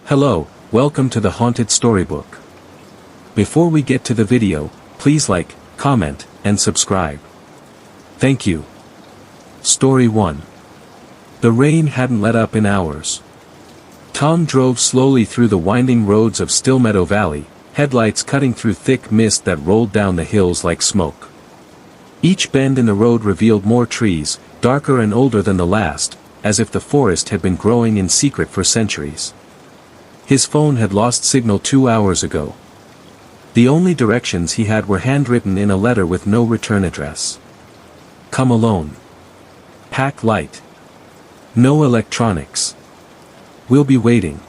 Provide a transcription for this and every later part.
Hello, welcome to the Haunted Storybook. Before we get to the video, please like, comment, and subscribe. Thank you. Story 1. The rain hadn't let up in hours. Tom drove slowly through the winding roads of Stillmeadow Valley, headlights cutting through thick mist that rolled down the hills like smoke. Each bend in the road revealed more trees, darker and older than the last, as if the forest had been growing in secret for centuries. His phone had lost signal 2 hours ago. The only directions he had were handwritten in a letter with no return address. Come alone. Pack light. No electronics. We'll be waiting.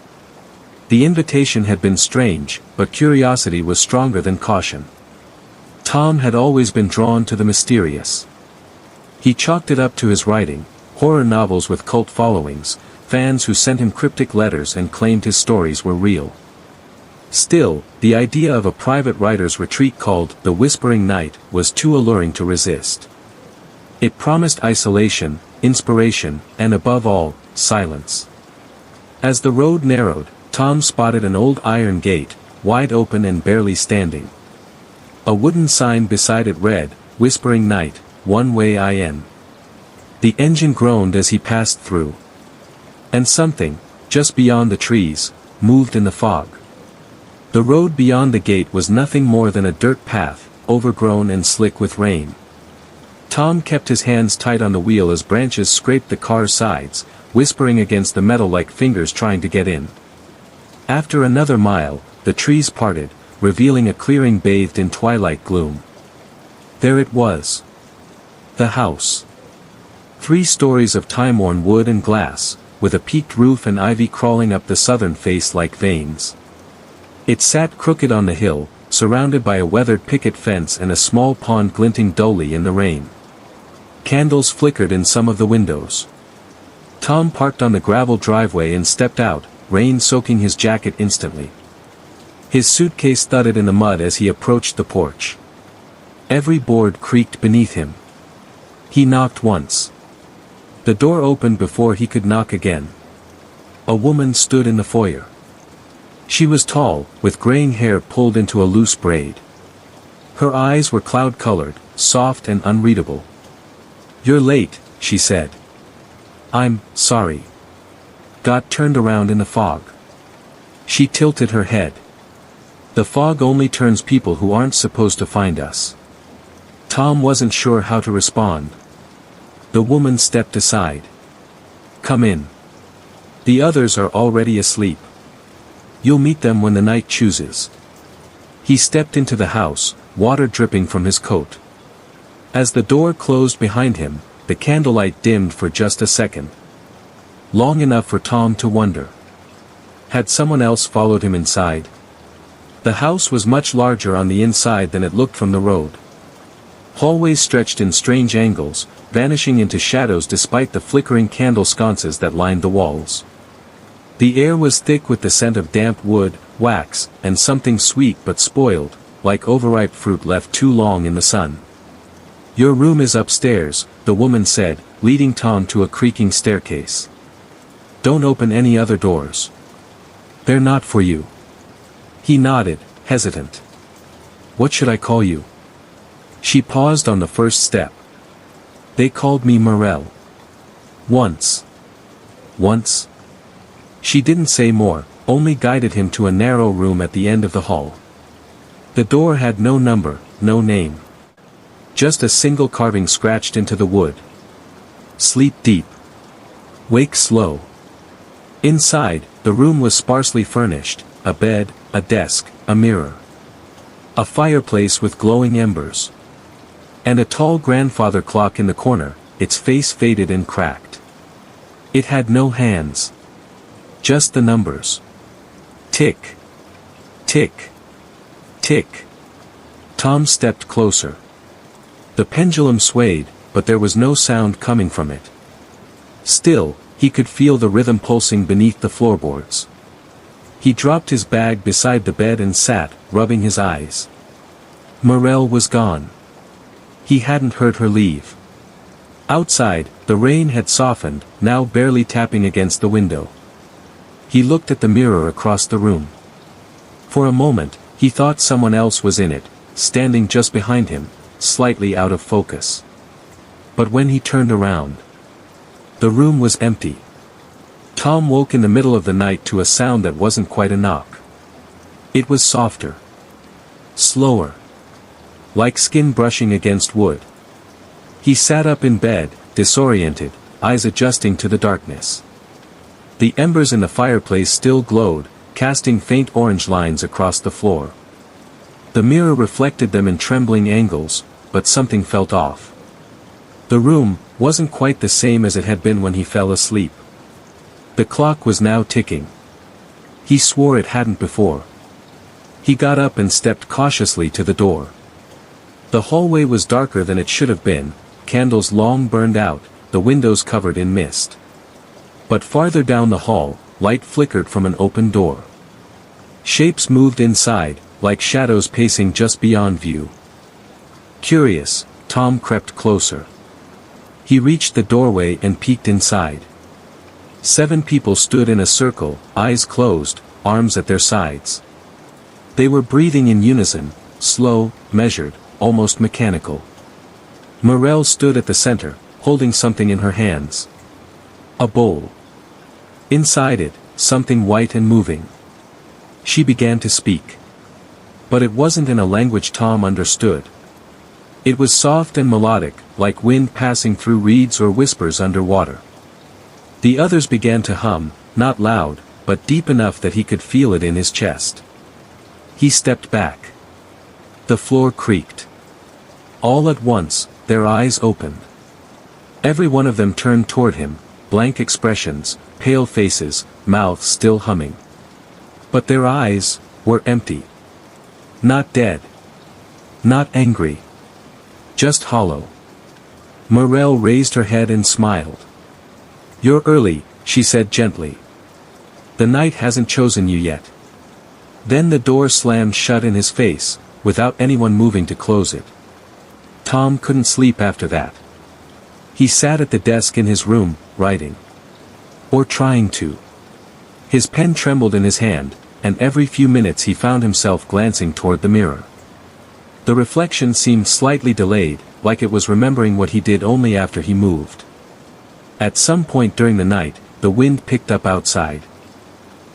The invitation had been strange, but curiosity was stronger than caution. Tom had always been drawn to the mysterious. He chalked it up to his writing, horror novels with cult followings, fans who sent him cryptic letters and claimed his stories were real. Still, the idea of a private writer's retreat called The Whispering Night was too alluring to resist. It promised isolation, inspiration, and above all, silence. As the road narrowed, Tom spotted an old iron gate, wide open and barely standing. A wooden sign beside it read, Whispering Night, One Way In. The engine groaned as he passed through. And something, just beyond the trees, moved in the fog. The road beyond the gate was nothing more than a dirt path, overgrown and slick with rain. Tom kept his hands tight on the wheel as branches scraped the car's sides, whispering against the metal like fingers trying to get in. After another mile, the trees parted, revealing a clearing bathed in twilight gloom. There it was. The house. 3 stories of time-worn wood and glass, with a peaked roof and ivy crawling up the southern face like veins. It sat crooked on the hill, surrounded by a weathered picket fence and a small pond glinting dully in the rain. Candles flickered in some of the windows. Tom parked on the gravel driveway and stepped out, rain soaking his jacket instantly. His suitcase thudded in the mud as he approached the porch. Every board creaked beneath him. He knocked once. The door opened before he could knock again. A woman stood in the foyer. She was tall, with graying hair pulled into a loose braid. Her eyes were cloud-colored, soft and unreadable. "You're late," she said. "I'm sorry." Got turned around in the fog. She tilted her head. "The fog only turns people who aren't supposed to find us." Tom wasn't sure how to respond. The woman stepped aside. "Come in. The others are already asleep. You'll meet them when the night chooses." He stepped into the house, water dripping from his coat. As the door closed behind him, the candlelight dimmed for just a second. Long enough for Tom to wonder. Had someone else followed him inside? The house was much larger on the inside than it looked from the road. Hallways stretched in strange angles, vanishing into shadows despite the flickering candle sconces that lined the walls. The air was thick with the scent of damp wood, wax, and something sweet but spoiled, like overripe fruit left too long in the sun. "Your room is upstairs," the woman said, leading Tom to a creaking staircase. "Don't open any other doors. They're not for you." He nodded, hesitant. "What should I call you?" She paused on the first step. "They called me Morel. Once." "Once?" She didn't say more, only guided him to a narrow room at the end of the hall. The door had no number, no name. Just a single carving scratched into the wood. "Sleep deep. Wake slow." Inside, the room was sparsely furnished, a bed, a desk, a mirror. A fireplace with glowing embers. And a tall grandfather clock in the corner, its face faded and cracked. It had no hands. Just the numbers. Tick. Tick. Tick. Tom stepped closer. The pendulum swayed, but there was no sound coming from it. Still, he could feel the rhythm pulsing beneath the floorboards. He dropped his bag beside the bed and sat, rubbing his eyes. Morel was gone. He hadn't heard her leave. Outside, the rain had softened, now barely tapping against the window. He looked at the mirror across the room. For a moment, he thought someone else was in it, standing just behind him, slightly out of focus. But when he turned around, the room was empty. Tom woke in the middle of the night to a sound that wasn't quite a knock. It was softer. Slower. Like skin brushing against wood. He sat up in bed, disoriented, eyes adjusting to the darkness. The embers in the fireplace still glowed, casting faint orange lines across the floor. The mirror reflected them in trembling angles, but something felt off. The room wasn't quite the same as it had been when he fell asleep. The clock was now ticking. He swore it hadn't before. He got up and stepped cautiously to the door. The hallway was darker than it should have been, candles long burned out, the windows covered in mist. But farther down the hall, light flickered from an open door. Shapes moved inside, like shadows pacing just beyond view. Curious, Tom crept closer. He reached the doorway and peeked inside. 7 people stood in a circle, eyes closed, arms at their sides. They were breathing in unison, slow, measured, almost mechanical. Morel stood at the center, holding something in her hands. A bowl. Inside it, something white and moving. She began to speak. But it wasn't in a language Tom understood. It was soft and melodic, like wind passing through reeds or whispers underwater. The others began to hum, not loud, but deep enough that he could feel it in his chest. He stepped back. The floor creaked. All at once, their eyes opened. Every one of them turned toward him, blank expressions, pale faces, mouths still humming. But their eyes were empty. Not dead. Not angry. Just hollow. Morel raised her head and smiled. "You're early," she said gently. "The night hasn't chosen you yet." Then the door slammed shut in his face, without anyone moving to close it. Tom couldn't sleep after that. He sat at the desk in his room, writing. Or trying to. His pen trembled in his hand, and every few minutes he found himself glancing toward the mirror. The reflection seemed slightly delayed, like it was remembering what he did only after he moved. At some point during the night, the wind picked up outside.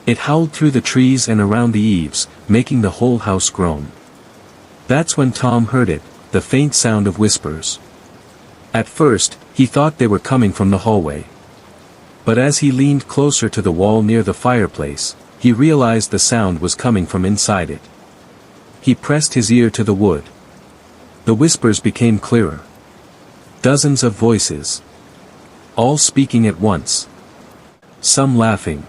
It howled through the trees and around the eaves, making the whole house groan. That's when Tom heard it, the faint sound of whispers. At first, he thought they were coming from the hallway. But as he leaned closer to the wall near the fireplace, he realized the sound was coming from inside it. He pressed his ear to the wood. The whispers became clearer. Dozens of voices. All speaking at once. Some laughing.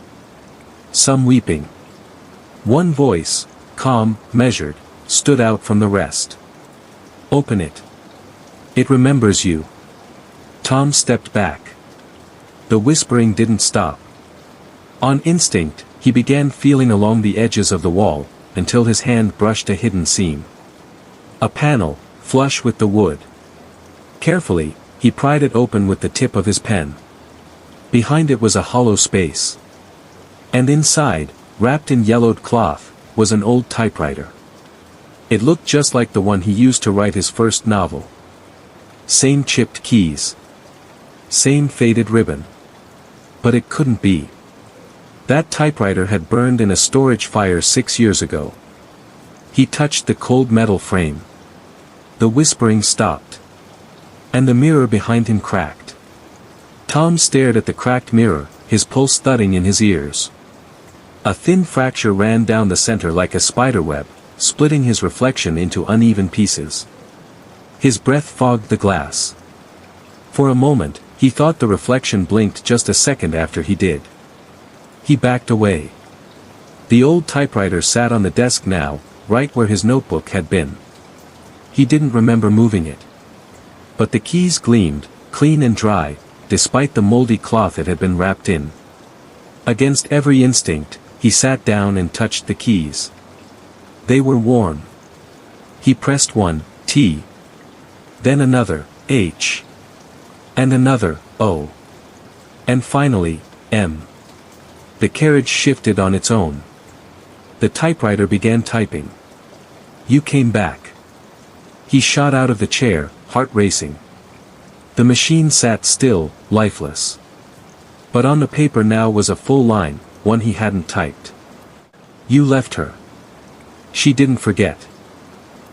Some weeping. One voice, calm, measured, stood out from the rest. "Open it. It remembers you." Tom stepped back. The whispering didn't stop. On instinct, he began feeling along the edges of the wall, until his hand brushed a hidden seam. A panel, flush with the wood. Carefully, he pried it open with the tip of his pen. Behind it was a hollow space. And inside, wrapped in yellowed cloth, was an old typewriter. It looked just like the one he used to write his first novel. Same chipped keys. Same faded ribbon. But it couldn't be. That typewriter had burned in a storage fire 6 years ago. He touched the cold metal frame. The whispering stopped. And the mirror behind him cracked. Tom stared at the cracked mirror, his pulse thudding in his ears. A thin fracture ran down the center like a spiderweb, splitting his reflection into uneven pieces. His breath fogged the glass. For a moment, he thought the reflection blinked just a second after he did. He backed away. The old typewriter sat on the desk now, right where his notebook had been. He didn't remember moving it. But the keys gleamed, clean and dry, despite the moldy cloth it had been wrapped in. Against every instinct, he sat down and touched the keys. They were warm. He pressed one, T. Then another, H. And another, O. And finally, M. the carriage shifted on its own. The typewriter began typing. "You came back." He shot out of the chair, heart racing. The machine sat still, lifeless. But on the paper now was a full line, one he hadn't typed. "You left her." "She didn't forget."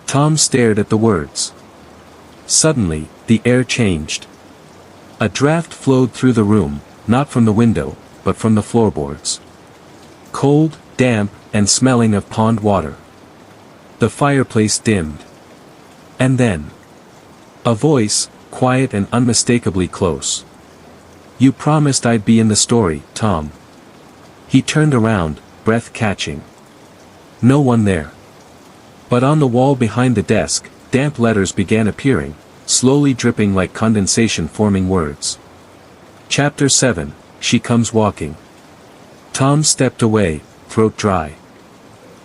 Tom stared at the words. Suddenly, the air changed. A draft flowed through the room, not from the window, but from the floorboards. Cold, damp, and smelling of pond water. The fireplace dimmed. And then, a voice, quiet and unmistakably close. "You promised I'd be in the story, Tom." He turned around, breath catching. No one there. But on the wall behind the desk, damp letters began appearing, slowly dripping like condensation forming words. Chapter 7, She Comes Walking. Tom stepped away, throat dry.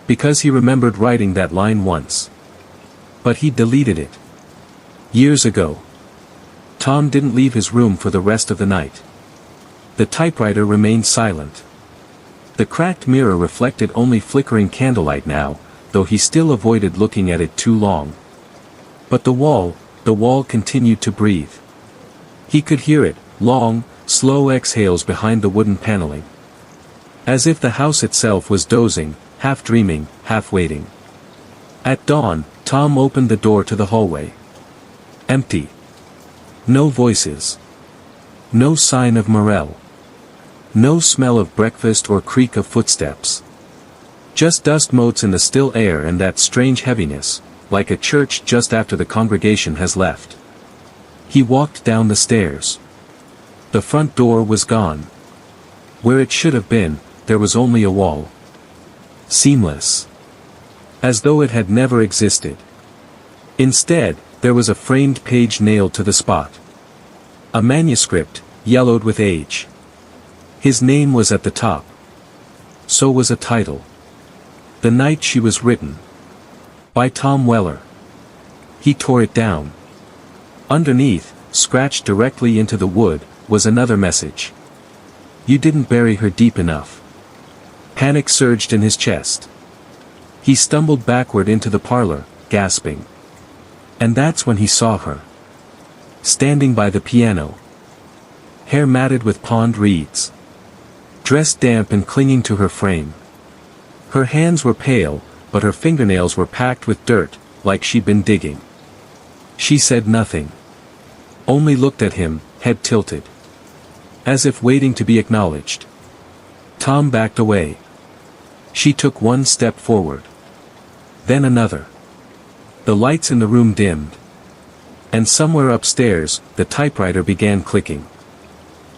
Because he remembered writing that line once. But he deleted it. Years ago. Tom didn't leave his room for the rest of the night. The typewriter remained silent. The cracked mirror reflected only flickering candlelight now, though he still avoided looking at it too long. But the wall continued to breathe. He could hear it, long, slow exhales behind the wooden paneling. As if the house itself was dozing, half dreaming, half waiting. At dawn, Tom opened the door to the hallway. Empty. No voices. No sign of Morel. No smell of breakfast or creak of footsteps. Just dust motes in the still air and that strange heaviness, like a church just after the congregation has left. He walked down the stairs. The front door was gone. Where it should have been, there was only a wall. Seamless. As though it had never existed. Instead, there was a framed page nailed to the spot. A manuscript, yellowed with age. His name was at the top. So was a title. The Night She Was Written. By Tom Weller. He tore it down. Underneath, scratched directly into the wood, was another message. You didn't bury her deep enough. Panic surged in his chest. He stumbled backward into the parlor, gasping. And that's when he saw her. Standing by the piano. Hair matted with pond reeds. Dressed damp and clinging to her frame. Her hands were pale, but her fingernails were packed with dirt, like she'd been digging. She said nothing. Only looked at him, head tilted. As if waiting to be acknowledged. Tom backed away. She took one step forward. Then another. The lights in the room dimmed. And somewhere upstairs, the typewriter began clicking.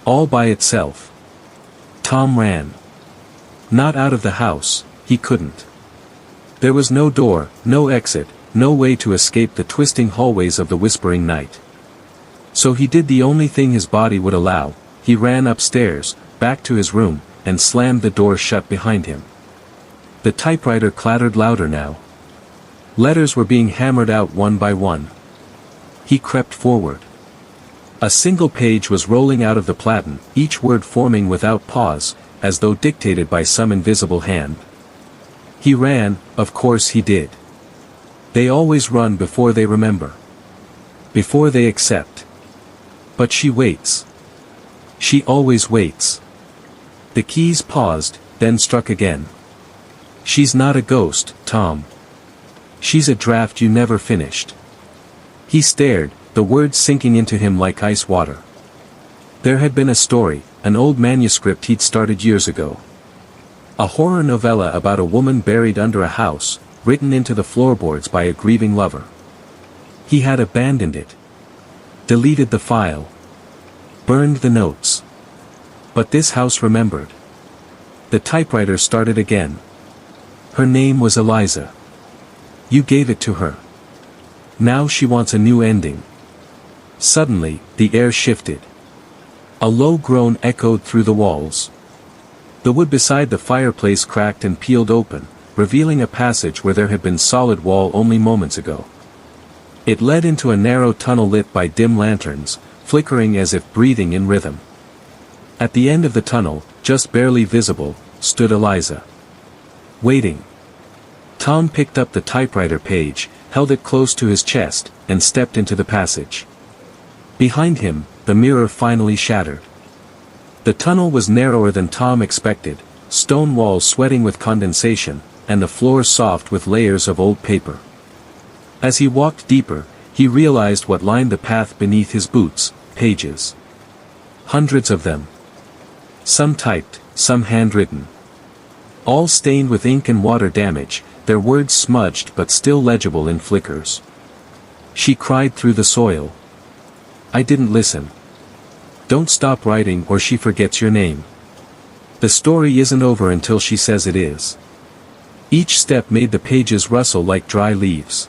All by itself. Tom ran. Not out of the house, he couldn't. There was no door, no exit, no way to escape the twisting hallways of the whispering night. So he did the only thing his body would allow, he ran upstairs, back to his room, and slammed the door shut behind him. The typewriter clattered louder now. Letters were being hammered out one by one. He crept forward. A single page was rolling out of the platen, each word forming without pause, as though dictated by some invisible hand. He ran, of course he did. They always run before they remember. Before they accept. But she waits. She always waits. The keys paused, then struck again. She's not a ghost, Tom. She's a draft you never finished. He stared, the words sinking into him like ice water. There had been a story, an old manuscript he'd started years ago. A horror novella about a woman buried under a house, written into the floorboards by a grieving lover. He had abandoned it. Deleted the file. Burned the notes. But this house remembered. The typewriter started again. Her name was Eliza. You gave it to her. Now she wants a new ending. Suddenly, the air shifted. A low groan echoed through the walls. The wood beside the fireplace cracked and peeled open, revealing a passage where there had been solid wall only moments ago. It led into a narrow tunnel lit by dim lanterns, flickering as if breathing in rhythm. At the end of the tunnel, just barely visible, stood Eliza. Waiting. Tom picked up the typewriter page, held it close to his chest, and stepped into the passage. Behind him, the mirror finally shattered. The tunnel was narrower than Tom expected, stone walls sweating with condensation, and the floor soft with layers of old paper. As he walked deeper, he realized what lined the path beneath his boots: pages. Hundreds of them. Some typed, some handwritten. All stained with ink and water damage, their words smudged but still legible in flickers. She cried through the soil. "I didn't listen. Don't stop writing or she forgets your name. The story isn't over until she says it is." Each step made the pages rustle like dry leaves.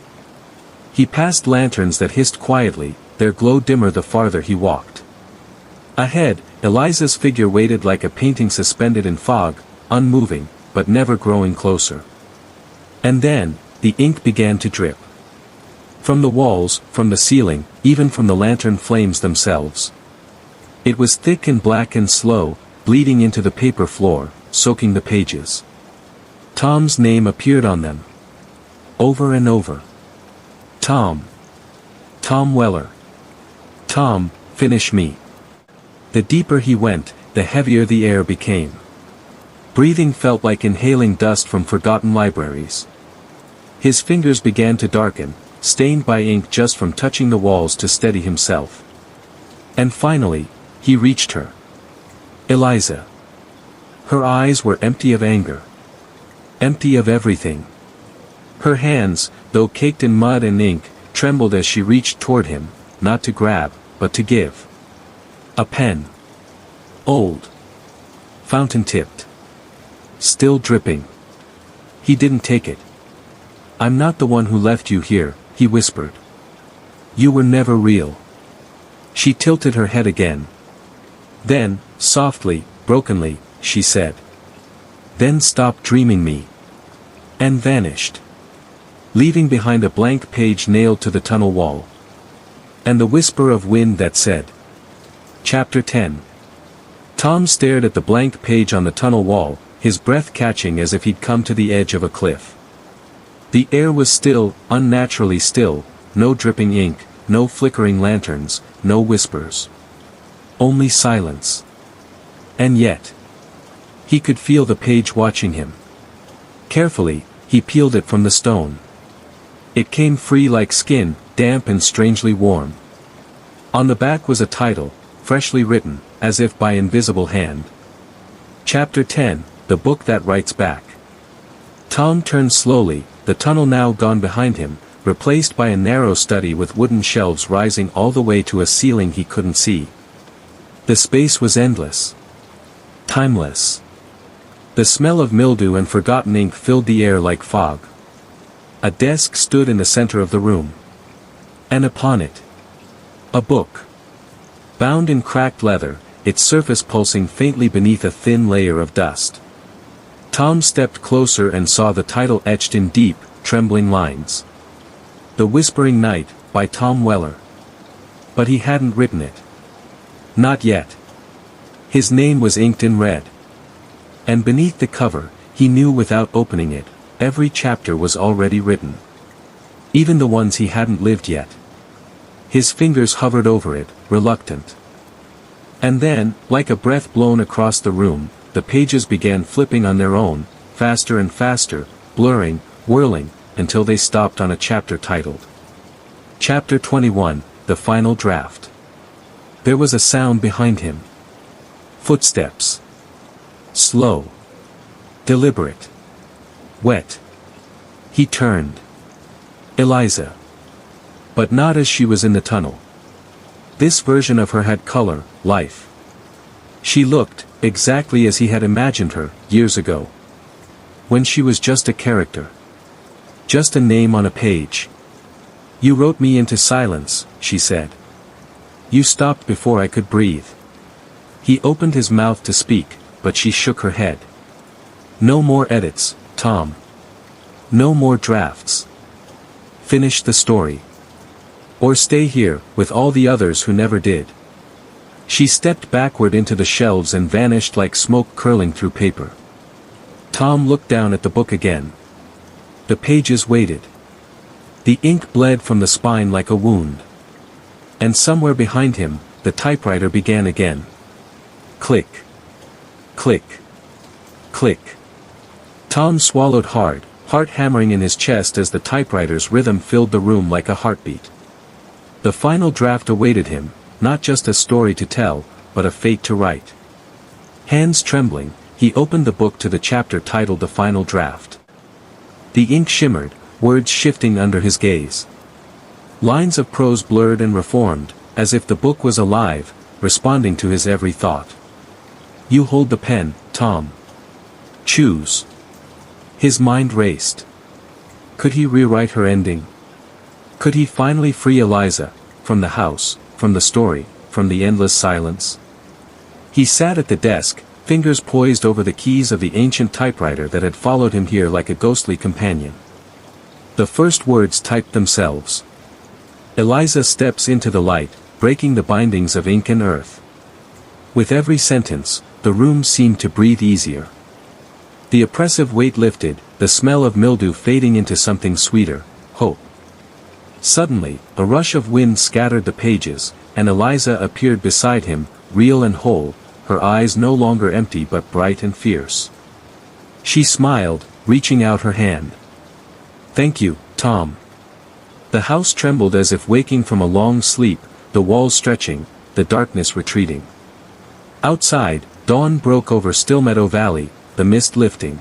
He passed lanterns that hissed quietly, their glow dimmer the farther he walked. Ahead, Eliza's figure waited like a painting suspended in fog, unmoving, but never growing closer. And then, the ink began to drip. From the walls, from the ceiling, even from the lantern flames themselves. It was thick and black and slow, bleeding into the paper floor, soaking the pages. Tom's name appeared on them. Over and over. Tom. Tom Weller. Tom, finish me. The deeper he went, the heavier the air became. Breathing felt like inhaling dust from forgotten libraries. His fingers began to darken, stained by ink just from touching the walls to steady himself. And finally, he reached her. Eliza. Her eyes were empty of anger. Empty of everything. Her hands, though caked in mud and ink, trembled as she reached toward him, not to grab, but to give. A pen. Old. Fountain-tipped. Still dripping. He didn't take it. "I'm not the one who left you here," he whispered. "You were never real." She tilted her head again. Then, softly, brokenly, she said. "Then stop dreaming me." And vanished. Leaving behind a blank page nailed to the tunnel wall. And the whisper of wind that said. Chapter 10. Tom stared at the blank page on the tunnel wall, his breath catching as if he'd come to the edge of a cliff. The air was still, unnaturally still, no dripping ink, no flickering lanterns, no whispers. Only silence. And yet, he could feel the page watching him. Carefully, he peeled it from the stone. It came free like skin, damp and strangely warm. On the back was a title, freshly written, as if by invisible hand. Chapter 10, The Book That Writes Back. Tom turned slowly, the tunnel now gone behind him, replaced by a narrow study with wooden shelves rising all the way to a ceiling he couldn't see. The space was endless. Timeless. The smell of mildew and forgotten ink filled the air like fog. A desk stood in the center of the room. And upon it, a book. Bound in cracked leather, its surface pulsing faintly beneath a thin layer of dust. Tom stepped closer and saw the title etched in deep, trembling lines. The Whispering Night, by Tom Weller. But he hadn't written it. Not yet. His name was inked in red. And beneath the cover, he knew without opening it, every chapter was already written. Even the ones he hadn't lived yet. His fingers hovered over it, reluctant. And then, like a breath blown across the room, the pages began flipping on their own, faster and faster, blurring, whirling, until they stopped on a chapter titled. Chapter 21, The Final Draft. There was a sound behind him. Footsteps. Slow. Deliberate. Wet. He turned. Eliza. But not as she was in the tunnel. This version of her had color, life. She looked, exactly as he had imagined her, years ago. When she was just a character. Just a name on a page. "You wrote me into silence," she said. "You stopped before I could breathe." He opened his mouth to speak, but she shook her head. "No more edits, Tom. No more drafts. Finish the story. Or stay here, with all the others who never did." She stepped backward into the shelves and vanished like smoke curling through paper. Tom looked down at the book again. The pages waited. The ink bled from the spine like a wound. And somewhere behind him, the typewriter began again. Click. Click. Click. Tom swallowed hard, heart hammering in his chest as the typewriter's rhythm filled the room like a heartbeat. The final draft awaited him, not just a story to tell, but a fate to write. Hands trembling, he opened the book to the chapter titled The Final Draft. The ink shimmered, words shifting under his gaze. Lines of prose blurred and reformed, as if the book was alive, responding to his every thought. You hold the pen, Tom. Choose. His mind raced. Could he rewrite her ending? Could he finally free Eliza, from the house, from the story, from the endless silence? He sat at the desk, fingers poised over the keys of the ancient typewriter that had followed him here like a ghostly companion. The first words typed themselves. Eliza steps into the light, breaking the bindings of ink and earth. With every sentence, the room seemed to breathe easier. The oppressive weight lifted, the smell of mildew fading into something sweeter, hope. Suddenly, a rush of wind scattered the pages, and Eliza appeared beside him, real and whole, her eyes no longer empty but bright and fierce. She smiled, reaching out her hand. Thank you, Tom. The house trembled as if waking from a long sleep, the walls stretching, the darkness retreating. Outside, dawn broke over Stillmeadow Valley, the mist lifting.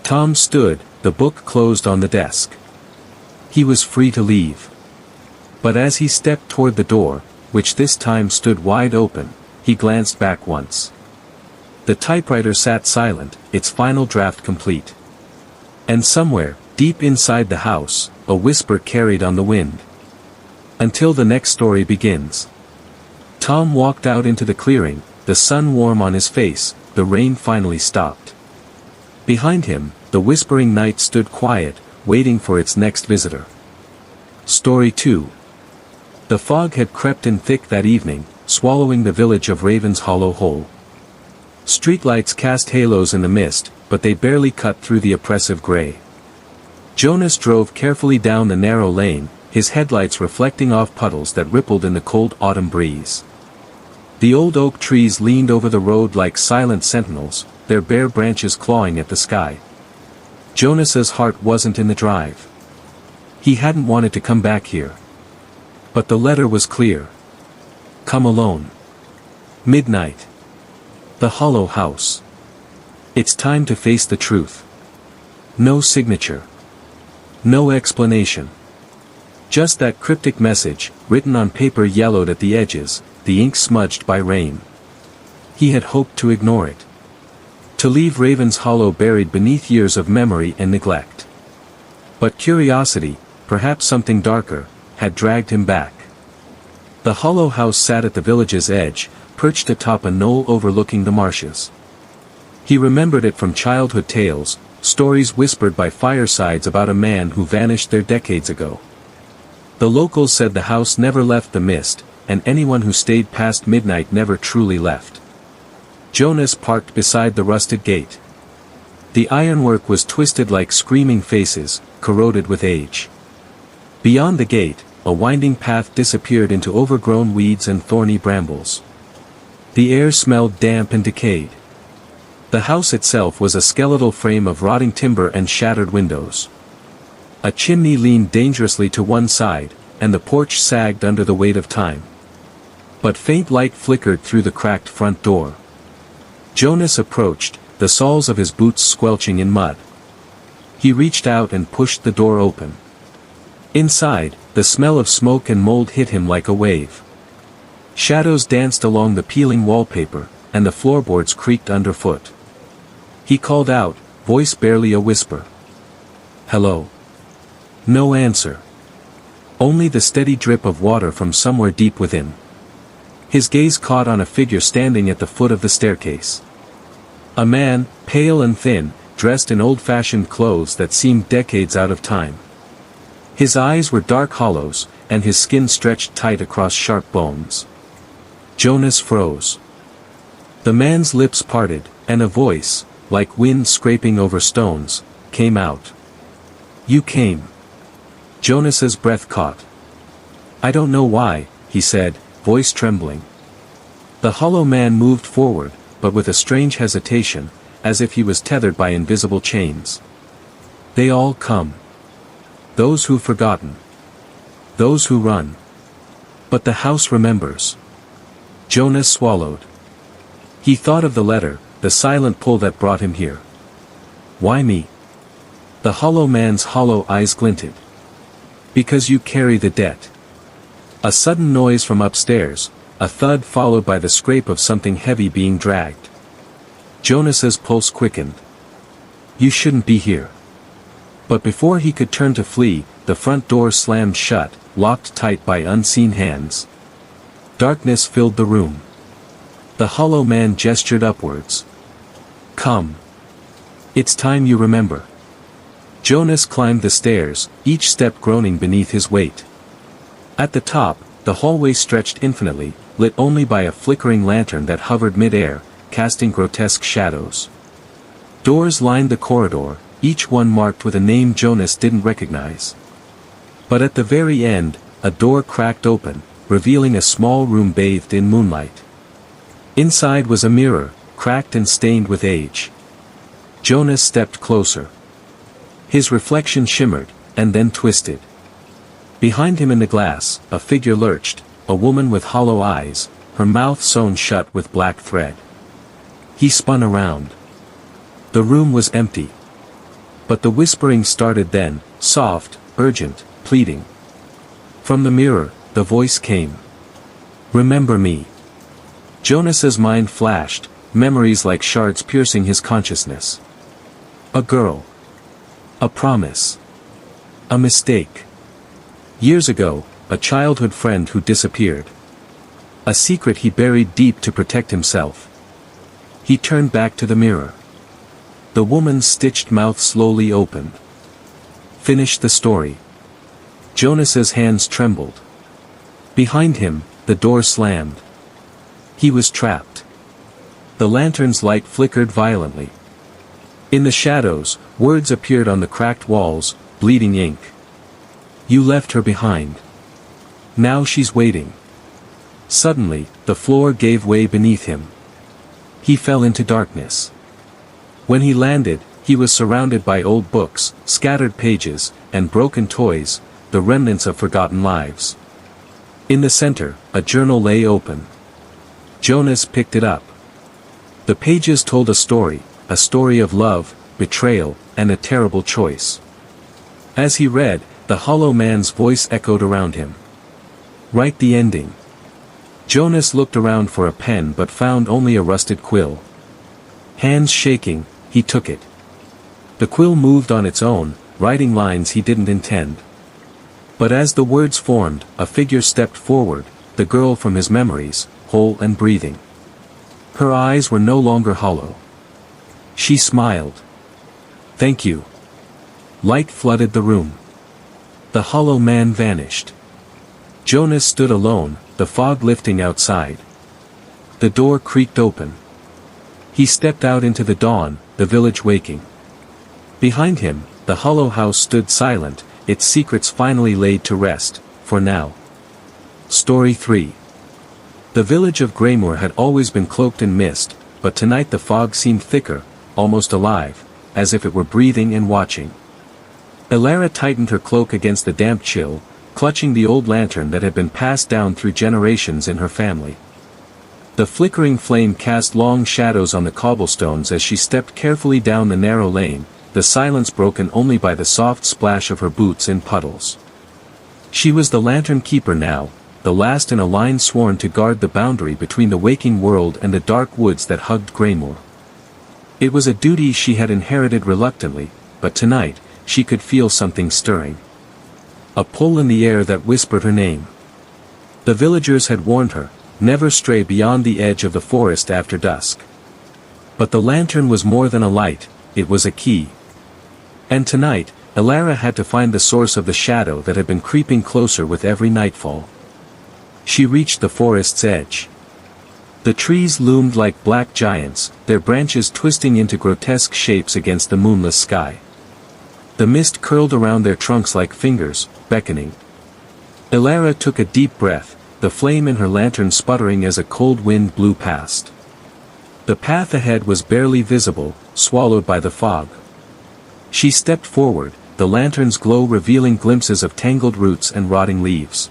Tom stood, the book closed on the desk. He was free to leave. But as he stepped toward the door, which this time stood wide open, he glanced back once. The typewriter sat silent, its final draft complete. And somewhere, deep inside the house, a whisper carried on the wind. Until the next story begins. Tom walked out into the clearing, the sun warm on his face, the rain finally stopped. Behind him, the whispering night stood quiet, waiting for its next visitor. Story 2. The fog had crept in thick that evening, swallowing the village of Raven's Hollow whole. Streetlights cast halos in the mist, but they barely cut through the oppressive gray. Jonas drove carefully down the narrow lane, his headlights reflecting off puddles that rippled in the cold autumn breeze. The old oak trees leaned over the road like silent sentinels, their bare branches clawing at the sky. Jonas's heart wasn't in the drive. He hadn't wanted to come back here. But the letter was clear. Come alone. Midnight. The Hollow House. It's time to face the truth. No signature. No explanation. Just that cryptic message, written on paper yellowed at the edges, the ink smudged by rain. He had hoped to ignore it. To leave Raven's Hollow buried beneath years of memory and neglect. But curiosity, perhaps something darker, had dragged him back. The Hollow House sat at the village's edge, perched atop a knoll overlooking the marshes. He remembered it from childhood tales, stories whispered by firesides about a man who vanished there decades ago. The locals said the house never left the mist, and anyone who stayed past midnight never truly left. Jonas parked beside the rusted gate. The ironwork was twisted like screaming faces, corroded with age. Beyond the gate, a winding path disappeared into overgrown weeds and thorny brambles. The air smelled damp and decayed. The house itself was a skeletal frame of rotting timber and shattered windows. A chimney leaned dangerously to one side, and the porch sagged under the weight of time. But faint light flickered through the cracked front door. Jonas approached, the soles of his boots squelching in mud. He reached out and pushed the door open. Inside, the smell of smoke and mold hit him like a wave. Shadows danced along the peeling wallpaper, and the floorboards creaked underfoot. He called out, voice barely a whisper. Hello. No answer. Only the steady drip of water from somewhere deep within. His gaze caught on a figure standing at the foot of the staircase. A man, pale and thin, dressed in old-fashioned clothes that seemed decades out of time. His eyes were dark hollows, and his skin stretched tight across sharp bones. Jonas froze. The man's lips parted, and a voice, like wind scraping over stones, came out. You came. Jonas's breath caught. I don't know why, he said, voice trembling. The hollow man moved forward, but with a strange hesitation, as if he was tethered by invisible chains. They all come. Those who've forgotten. Those who run. But the house remembers. Jonas swallowed. He thought of the letter, the silent pull that brought him here. Why me? The hollow man's hollow eyes glinted. Because you carry the debt. A sudden noise from upstairs, a thud followed by the scrape of something heavy being dragged. Jonas's pulse quickened. You shouldn't be here. But before he could turn to flee, the front door slammed shut, locked tight by unseen hands. Darkness filled the room. The hollow man gestured upwards. Come. It's time you remember. Jonas climbed the stairs, each step groaning beneath his weight. At the top, the hallway stretched infinitely, lit only by a flickering lantern that hovered mid-air, casting grotesque shadows. Doors lined the corridor, each one marked with a name Jonas didn't recognize. But at the very end, a door cracked open, revealing a small room bathed in moonlight. Inside was a mirror, cracked and stained with age. Jonas stepped closer. His reflection shimmered, and then twisted. Behind him in the glass, a figure lurched, a woman with hollow eyes, her mouth sewn shut with black thread. He spun around. The room was empty. But the whispering started then, soft, urgent, pleading. From the mirror, the voice came. Remember me. Jonas's mind flashed, memories like shards piercing his consciousness. A girl. A promise. A mistake. Years ago, a childhood friend who disappeared. A secret he buried deep to protect himself. He turned back to the mirror. The woman's stitched mouth slowly opened. Finish the story. Jonas's hands trembled. Behind him, the door slammed. He was trapped. The lantern's light flickered violently. In the shadows, words appeared on the cracked walls, bleeding ink. You left her behind. Now she's waiting. Suddenly, the floor gave way beneath him. He fell into darkness. When he landed, he was surrounded by old books, scattered pages, and broken toys, the remnants of forgotten lives. In the center, a journal lay open. Jonas picked it up. The pages told a story of love, betrayal, and a terrible choice. As he read, the hollow man's voice echoed around him. Write the ending. Jonas looked around for a pen but found only a rusted quill. Hands shaking, he took it. The quill moved on its own, writing lines he didn't intend. But as the words formed, a figure stepped forward, the girl from his memories, whole and breathing. Her eyes were no longer hollow. She smiled. Thank you. Light flooded the room. The hollow man vanished. Jonas stood alone, the fog lifting outside. The door creaked open. He stepped out into the dawn, the village waking. Behind him, the hollow house stood silent, its secrets finally laid to rest, for now. Story 3. The village of Greymoor had always been cloaked in mist, but tonight the fog seemed thicker, almost alive, as if it were breathing and watching. Elara tightened her cloak against the damp chill, clutching the old lantern that had been passed down through generations in her family. The flickering flame cast long shadows on the cobblestones as she stepped carefully down the narrow lane, the silence broken only by the soft splash of her boots in puddles. She was the lantern keeper now, the last in a line sworn to guard the boundary between the waking world and the dark woods that hugged Greymoor. It was a duty she had inherited reluctantly, but tonight, she could feel something stirring. A pull in the air that whispered her name. The villagers had warned her, never stray beyond the edge of the forest after dusk. But the lantern was more than a light, it was a key. And tonight, Elara had to find the source of the shadow that had been creeping closer with every nightfall. She reached the forest's edge. The trees loomed like black giants, their branches twisting into grotesque shapes against the moonless sky. The mist curled around their trunks like fingers, beckoning. Elara took a deep breath, the flame in her lantern sputtering as a cold wind blew past. The path ahead was barely visible, swallowed by the fog. She stepped forward, the lantern's glow revealing glimpses of tangled roots and rotting leaves.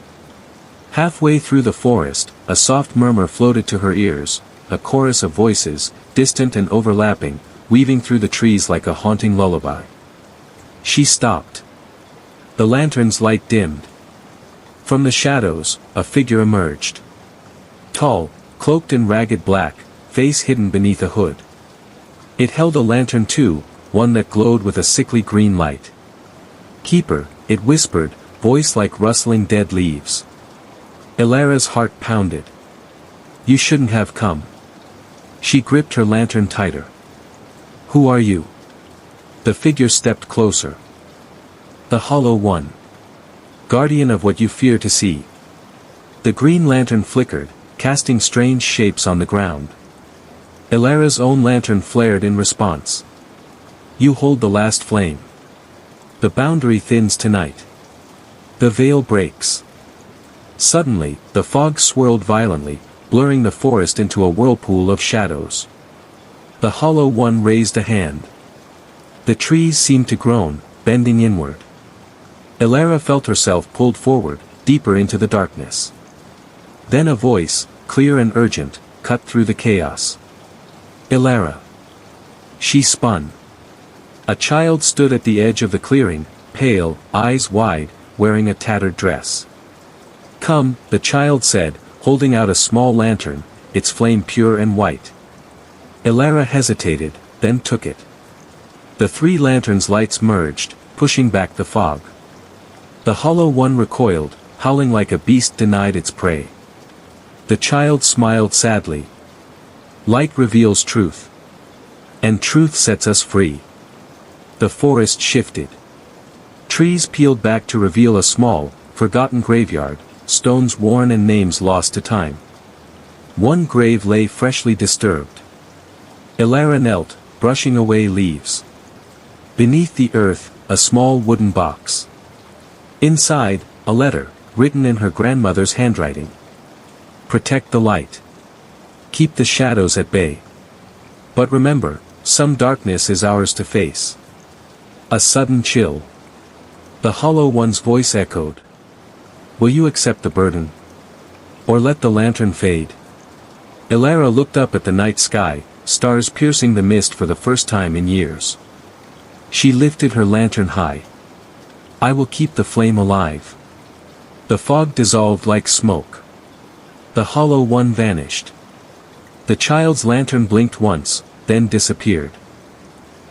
Halfway through the forest, a soft murmur floated to her ears, a chorus of voices, distant and overlapping, weaving through the trees like a haunting lullaby. She stopped. The lantern's light dimmed. From the shadows, a figure emerged. Tall, cloaked in ragged black, face hidden beneath a hood. It held a lantern too, one that glowed with a sickly green light. "Keeper," it whispered, voice like rustling dead leaves. Elara's heart pounded. "You shouldn't have come." She gripped her lantern tighter. "Who are you?" The figure stepped closer. "The Hollow One. Guardian of what you fear to see." The green lantern flickered, casting strange shapes on the ground. Elara's own lantern flared in response. "You hold the last flame. The boundary thins tonight. The veil breaks." Suddenly, the fog swirled violently, blurring the forest into a whirlpool of shadows. The Hollow One raised a hand. The trees seemed to groan, bending inward. Elara felt herself pulled forward, deeper into the darkness. Then a voice, clear and urgent, cut through the chaos. "Elara." She spun. A child stood at the edge of the clearing, pale, eyes wide, wearing a tattered dress. "Come," the child said, holding out a small lantern, its flame pure and white. Elara hesitated, then took it. The three lanterns' lights merged, pushing back the fog. The Hollow One recoiled, howling like a beast denied its prey. The child smiled sadly. "Light reveals truth. And truth sets us free." The forest shifted. Trees peeled back to reveal a small, forgotten graveyard, stones worn and names lost to time. One grave lay freshly disturbed. Elara knelt, brushing away leaves. Beneath the earth, a small wooden box. Inside, a letter, written in her grandmother's handwriting. "Protect the light. Keep the shadows at bay. But remember, some darkness is ours to face." A sudden chill. The Hollow One's voice echoed. "Will you accept the burden? Or let the lantern fade?" Elara looked up at the night sky, stars piercing the mist for the first time in years. She lifted her lantern high. "I will keep the flame alive." The fog dissolved like smoke. The Hollow One vanished. The child's lantern blinked once, then disappeared.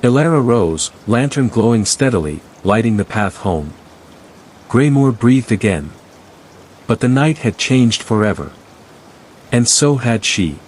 Elara rose, lantern glowing steadily, lighting the path home. Greymoor breathed again. But the night had changed forever. And so had she.